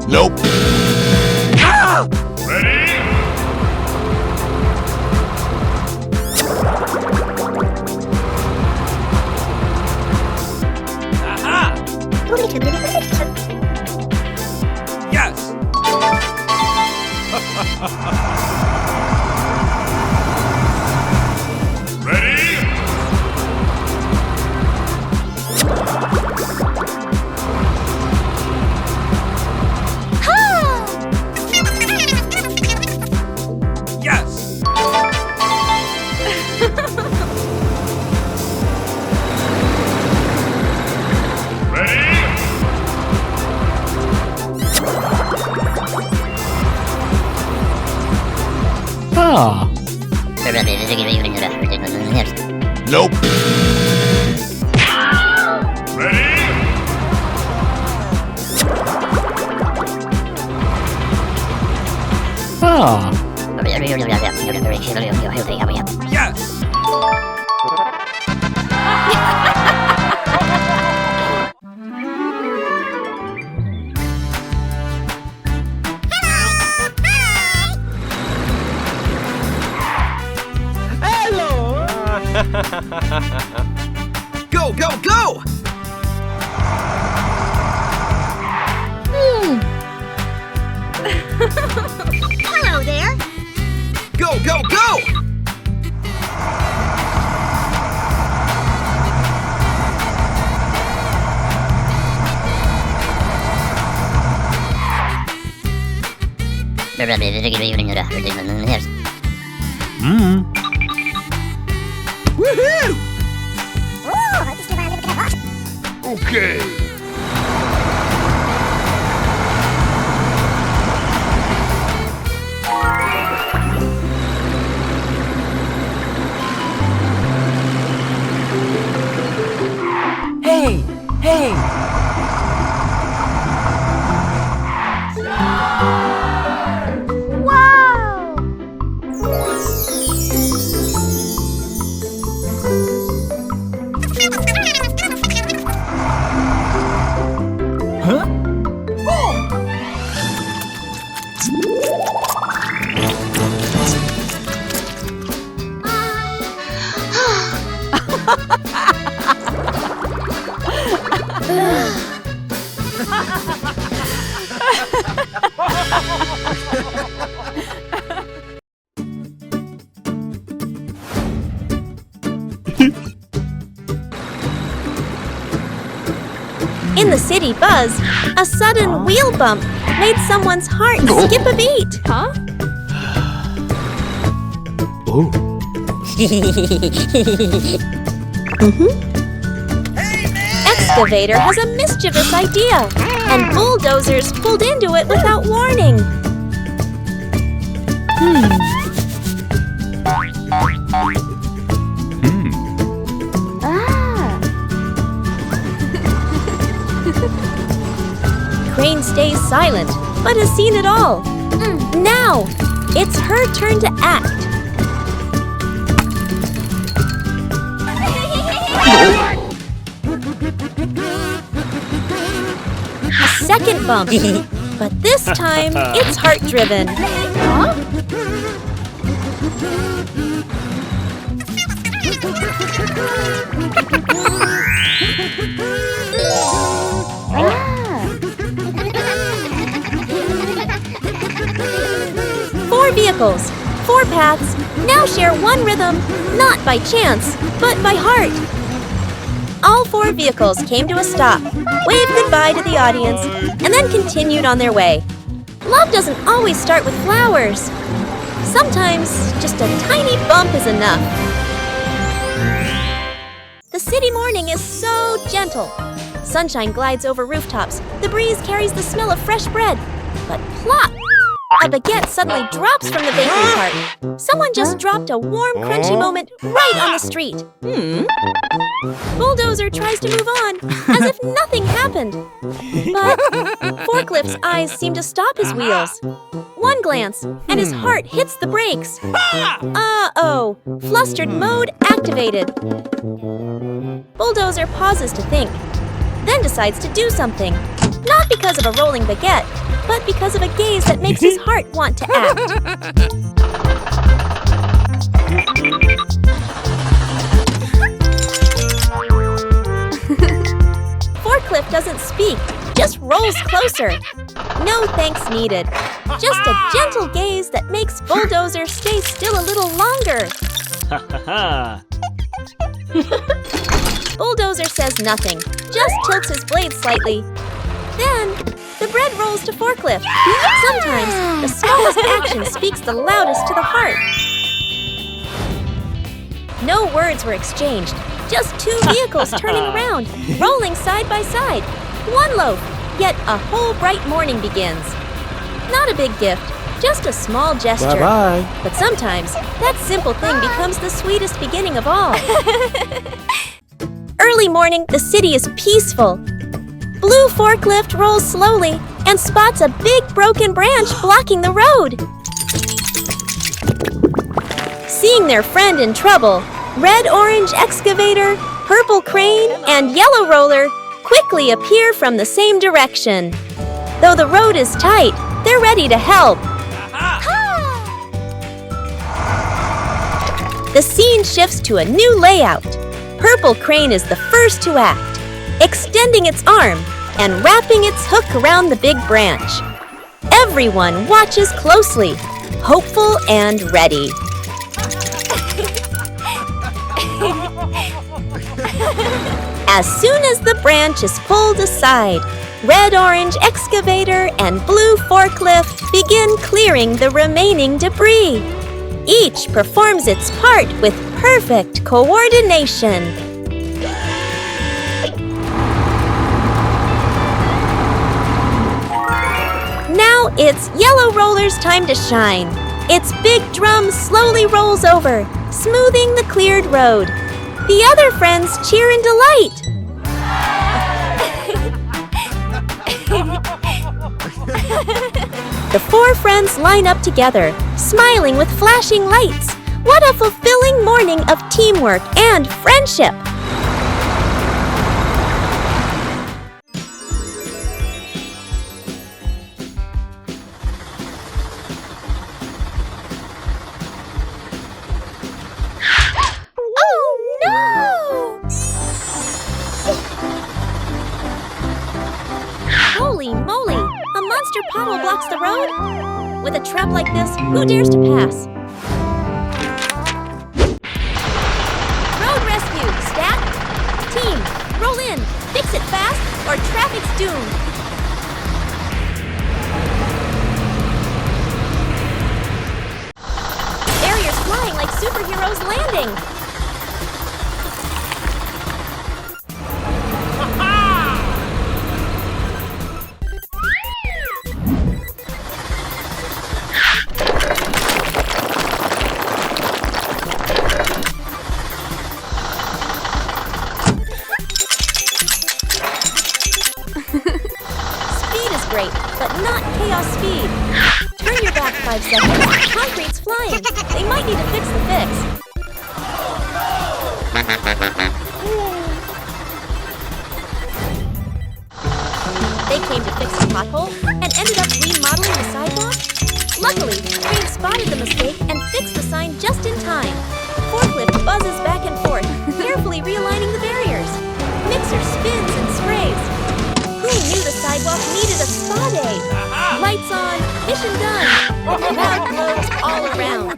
Nope. Ah! Ready? Aha! Yes! Ready? Yes! Ready? Ah. Nope. Ready? Ah. Yes! Go, go, go! Hello there. Go, go, go! Woohoo! Okay. Hey, hey! Wow! Huh? In the city buzz, a sudden wheel bump made someone's heart skip a beat. Huh? Oh. Excavator has a mischievous idea, and bulldozers pulled into it without warning. Crane stays silent, but has seen it all. Now, it's her turn to act. A second bump, but this time it's heart-driven. Huh? Four vehicles, four paths, now share one rhythm, not by chance, but by heart. All four vehicles came to a stop, waved goodbye to the audience, and then continued on their way. Love doesn't always start with flowers. Sometimes, just a tiny bump is enough. The city morning is so gentle. Sunshine glides over rooftops. The breeze carries the smell of fresh bread. But plop! A baguette suddenly drops from the bakery cart. Someone just dropped a warm, crunchy moment right on the street. Bulldozer tries to move on, as if nothing happened. But Forklift's eyes seem to stop his wheels. One glance, and his heart hits the brakes. Uh-oh, flustered mode activated. Bulldozer pauses to think, then decides decides to do something. Not because of a rolling baguette, but because of a gaze that makes his heart want to act. Forklift doesn't speak, just rolls closer. No thanks needed. Just a gentle gaze that makes Bulldozer stay still a little longer. Ha ha ha. Bulldozer says nothing, just tilts his blade slightly. Then, the bread rolls to Forklift. Sometimes, the smallest action speaks the loudest to the heart. No words were exchanged, just two vehicles turning around, rolling side by side. One loaf, yet a whole bright morning begins. Not a big gift, just a small gesture. Bye-bye. But sometimes, that simple thing becomes the sweetest beginning of all. Early morning, the city is peaceful. Blue Forklift rolls slowly and spots a big broken branch blocking the road. Seeing their friend in trouble, Red-Orange Excavator, Purple Crane, and Yellow Roller quickly appear from the same direction. Though the road is tight, they're ready to help. The scene shifts to a new layout. Purple Crane is the first to act, extending its arm and wrapping its hook around the big branch. Everyone watches closely, hopeful and ready. As soon as the branch is pulled aside, Red-Orange Excavator and Blue Forklift begin clearing the remaining debris. Each performs its part with perfect coordination. Now it's Yellow Roller's time to shine. Its big drum slowly rolls over, smoothing the cleared road. The other friends cheer in delight. The four friends line up together, smiling with flashing lights. What a fulfilling morning of teamwork and friendship! Oh no! Holy moly! A monster pothole blocks the road? With a trap like this, who dares to pass? Road rescue, stat! Team, roll in, fix it fast, or traffic's doomed. Barriers flying like superheroes landing. Speed is great, but not chaos speed. Turn your back 5 seconds. Concrete's flying. They might need to fix the fix. They came to fix the pothole and ended up remodeling the sidewalk. Luckily, Crane spotted the mistake and fixed the sign just in time. Forklift buzzes back and forth, carefully realigning the barriers. Mixer spins and sprays. Who knew the sidewalk needed a spa day? Lights on, mission done. The crowd glows all around.